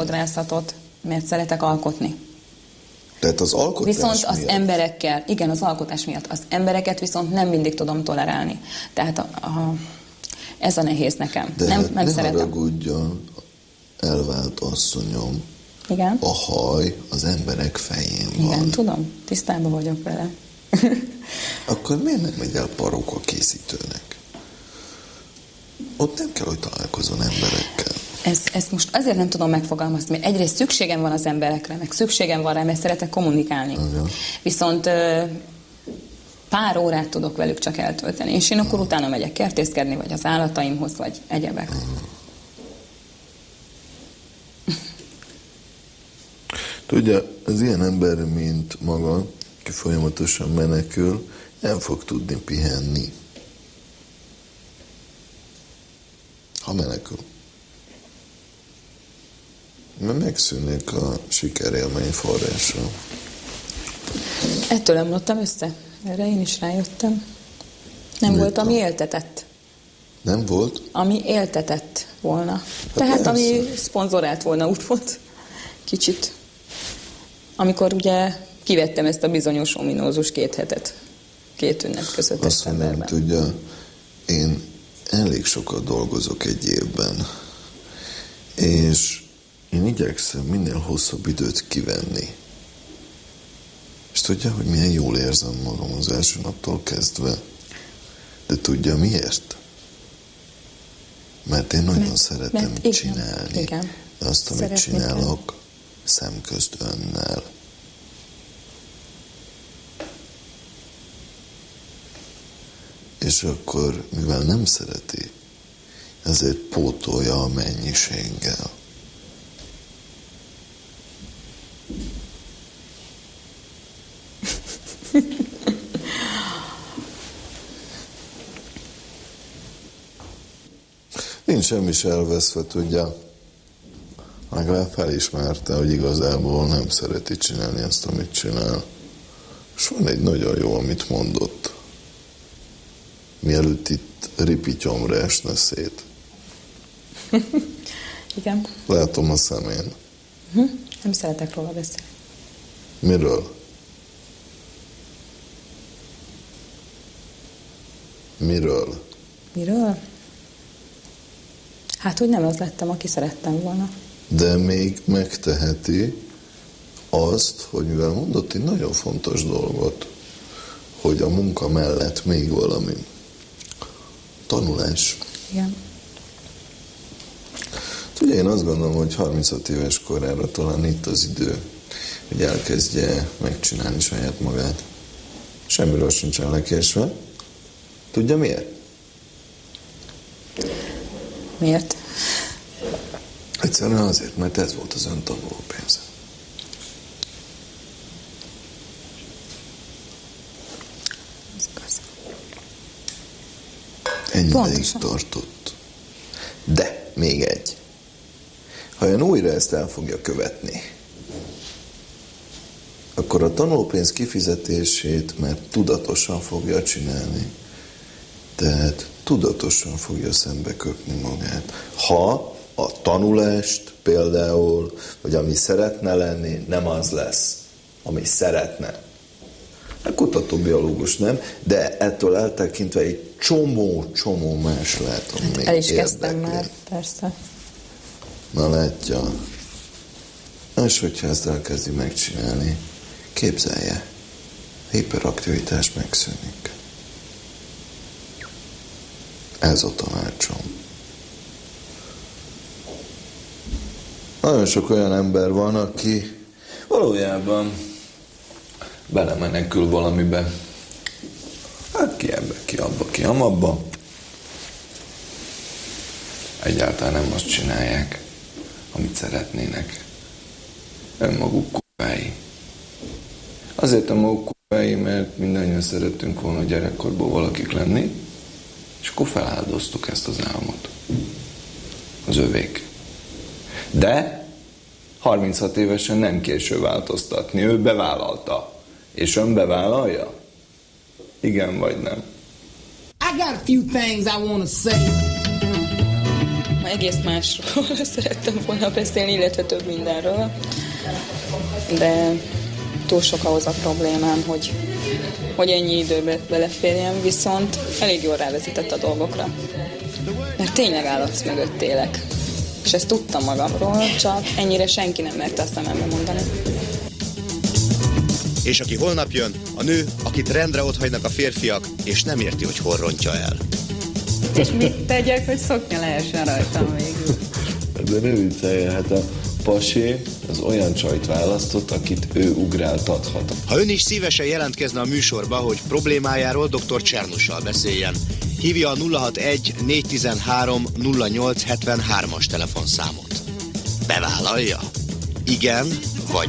fodrászatot, mert szeretek alkotni. Tehát az alkotás viszont miatt? az emberekkel, igen, az alkotás miatt, az embereket viszont nem mindig tudom tolerálni. Tehát ez a nehéz nekem. De nem ne szeretem. haragudjon, elvált asszonyom, Igen? a haj az emberek fején van. Igen, tudom, tisztában vagyok vele. Akkor miért nem megy el paróka készítőnek? Ott nem kell, hogy találkozzon emberekkel. Ezt most azért nem tudom megfogalmazni, mert egyrészt szükségem van az emberekre, meg szükségem van rá, mert szeretek kommunikálni. Igen. Viszont pár órát tudok velük csak eltölteni, és én akkor utána megyek kertészkedni, vagy az állataimhoz, vagy egyebek. Tudja, az ilyen ember, mint maga, aki folyamatosan menekül, nem fog tudni pihenni. Ha menekül. Mert megszűnik a sikerélmény forrása. Ettől omlottam össze. Erre én is rájöttem. Nem volt, ami éltetett. Nem volt? Ami éltetett volna. Tehát persze. ami szponzorált volna, úgymond. Kicsit. Amikor ugye kivettem ezt a bizonyos ominózus 2 hetet. 2 ünnep között. Azt nem tudja, én elég sokat dolgozok egy évben. És én igyekszem minél hosszabb időt kivenni. És tudja, hogy milyen jól érzem magam az első naptól kezdve. De tudja miért? Mert én nagyon szeretem csinálni. Igen. Azt, amit csinálok, szemközt önnel. És akkor, mivel nem szereti, ezért pótolja a mennyiséggel. Nincs semmi se elveszve, tudja. Legalább felismerte, hogy igazából nem szereti csinálni azt, amit csinál. És van egy nagyon jó, amit mondott. Mielőtt itt ripityomra esne szét. Igen. Látom a szemén. Nem szeretek róla beszélni. Miről? Miről? Miről? Hát, hogy nem az lettem, aki szerettem volna. De még megteheti azt, hogy mivel mondott egy nagyon fontos dolgot, hogy a munka mellett még valami. Tanulás. Igen. Ugye én azt gondolom, hogy 35 éves korára talán itt az idő, hogy elkezdje megcsinálni saját magát. Semmiről sincsen lekésve. Tudja miért? Miért? Egyszerűen azért, mert ez volt az ön tanulópénze. Ez igaz. Ennyi ideig Pontosan. tartott. De még egy. Ha ön újra ezt el fogja követni, akkor a tanulópénz kifizetését már tudatosan fogja csinálni. Tehát tudatosan fogja szembe köpni magát. Ha a tanulást például, vagy ami szeretne lenni, nem az lesz, ami szeretne. A kutatóbiológus nem, de ettől eltekintve egy csomó más lehet, ami még El is érdekli. kezdtem már, persze. Na látja. És hogyha ezt elkezdi megcsinálni, képzelje, hiperaktivitás megszűnik. Ez a tanácsom. Nagyon sok olyan ember van, aki valójában belemenekül valamibe. Hát ki ebbe, ki abba, ki amabba. Egyáltalán nem azt csinálják, amit szeretnének. Önmaguk kurvái. Azért a maguk kurvái, mert mindannyian szerettünk volna gyerekkorból valakik lenni, és akkor feláldoztuk ezt az álmot. Az övék. De 36 évesen nem késő változtatni. Ő bevállalta. És ön bevállalja? Igen vagy nem? I got a few things I want to say. egész másról szerettem volna beszélni, illetve több mindenről, de túl sok ahhoz a problémám, hogy ennyi időbe beleférjem, viszont elég jól rávezetett a dolgokra. Mert tényleg állat mögött élek. És ezt tudtam magamról, csak ennyire senki nem merte a szemembe mondani. És aki holnap jön, a nő, akit rendre otthagynak a férfiak, és nem érti, hogy hol rontja el. És mit tegyek, hogy szoknya lehessen rajtam végül? De ne viccelje, hát a pasi az olyan csajt választott, akit ő ugráltathat. Ha ön is szívesen jelentkezne a műsorba, hogy problémájáról dr. Csernussal beszéljen, hívja a 061 413 0873-as telefonszámot. Bevállalja? Igen vagy